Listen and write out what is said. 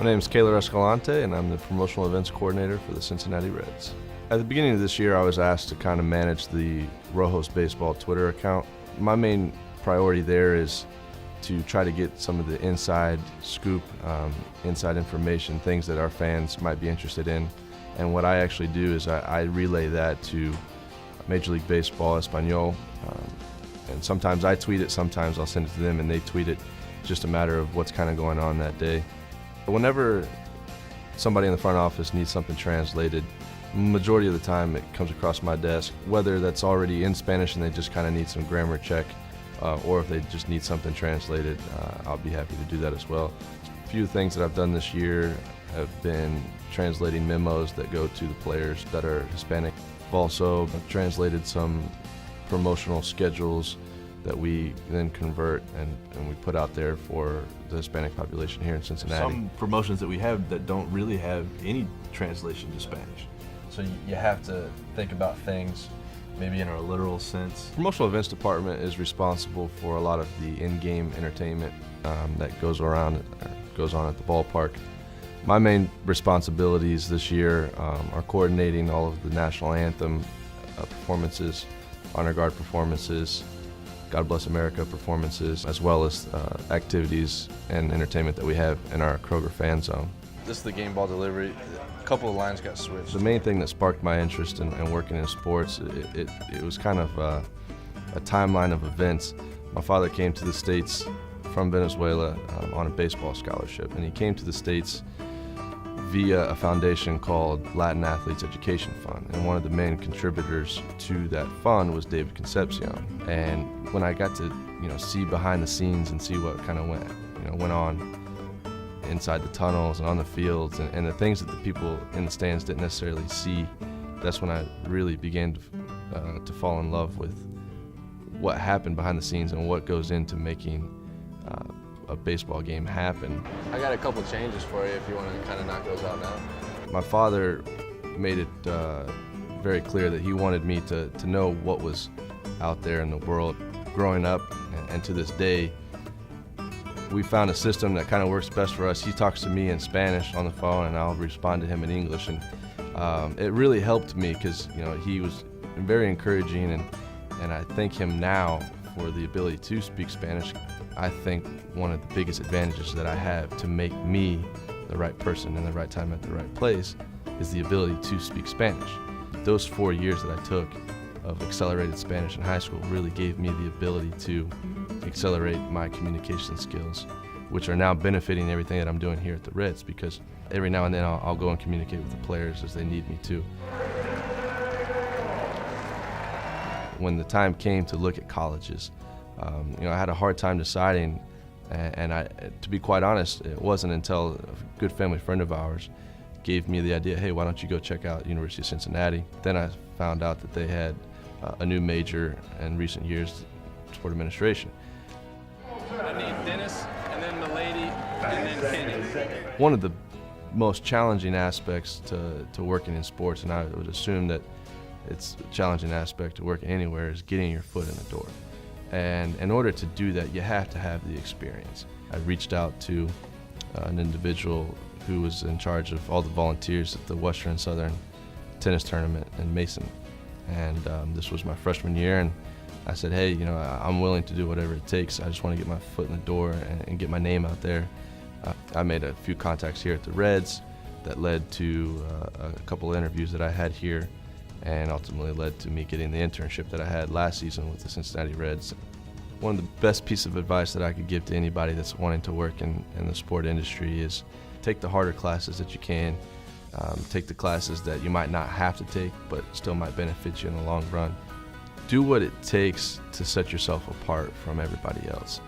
name is Kayla Escalante, and I'm the Promotional Events Coordinator for the Cincinnati Reds. At the beginning of this year, I was asked to kind of manage the Rojos Baseball Twitter account. My main priority there is to try to get some of the inside scoop, inside information, things that our fans might be interested in. And what I actually do is I relay that to Major League Baseball Espanol. And sometimes I tweet it, sometimes I'll send it to them and they tweet it. Just a matter of what's kind of going on that day. Whenever somebody in the front office needs something translated, majority of the time it comes across my desk, whether that's already in Spanish and they just kind of need some grammar check, or if they just need something translated, I'll be happy to do that as well. A few things that I've done this year have been translating memos that go to the players that are Hispanic. I've also translated some promotional schedules that we then convert and we put out there for the Hispanic population here in Cincinnati. Some promotions that we have that don't really have any translation to Spanish. So you have to think about things Maybe in a literal sense. Promotional events department is responsible for a lot of the in-game entertainment that goes on at the ballpark. My main responsibilities this year are coordinating all of the national anthem performances, honor guard performances, God Bless America performances, as well as activities and entertainment that we have in our Kroger fan zone. This is the game ball delivery. A couple of lines got switched. The main thing that sparked my interest in working in sports, it was kind of a timeline of events. My father came to the States from Venezuela on a baseball scholarship, and he came to the States via a foundation called Latin Athletes Education Fund, and one of the main contributors to that fund was David Concepcion. And when I got to see behind the scenes and see what kind of went on inside the tunnels and on the fields and the things that the people in the stands didn't necessarily see, that's when I really began to fall in love with what happened behind the scenes and what goes into making a baseball game happen. I got a couple changes for you if you want to kind of knock those out now. My father made it very clear that he wanted me to know what was out there in the world. Growing up and to this day, we found a system that kind of works best for us. He talks to me in Spanish on the phone and I'll respond to him in English, and it really helped me because he was very encouraging, and I thank him now for the ability to speak Spanish. I think one of the biggest advantages that I have to make me the right person in the right time at the right place is the ability to speak Spanish. Those 4 years that I took of accelerated Spanish in high school really gave me the ability to accelerate my communication skills, which are now benefiting everything that I'm doing here at the Reds, because every now and then I'll go and communicate with the players as they need me to. When the time came to look at colleges, I had a hard time deciding, and to be quite honest, it wasn't until a good family friend of ours gave me the idea, hey, why don't you go check out University of Cincinnati? Then I found out that they had a new major in recent years, sport administration. I need Dennis, and then Milady, and then Kenny. One of the most challenging aspects to working in sports, and I would assume that it's a challenging aspect to working anywhere, is getting your foot in the door. And in order to do that, you have to have the experience. I reached out to an individual who was in charge of all the volunteers at the Western and Southern tennis tournament in Mason. And this was my freshman year, and I said, hey, I'm willing to do whatever it takes. I just want to get my foot in the door and get my name out there. I made a few contacts here at the Reds that led to a couple of interviews that I had here, and ultimately led to me getting the internship that I had last season with the Cincinnati Reds. One of the best pieces of advice that I could give to anybody that's wanting to work in the sport industry is take the harder classes that you can. Take the classes that you might not have to take but still might benefit you in the long run. Do what it takes to set yourself apart from everybody else.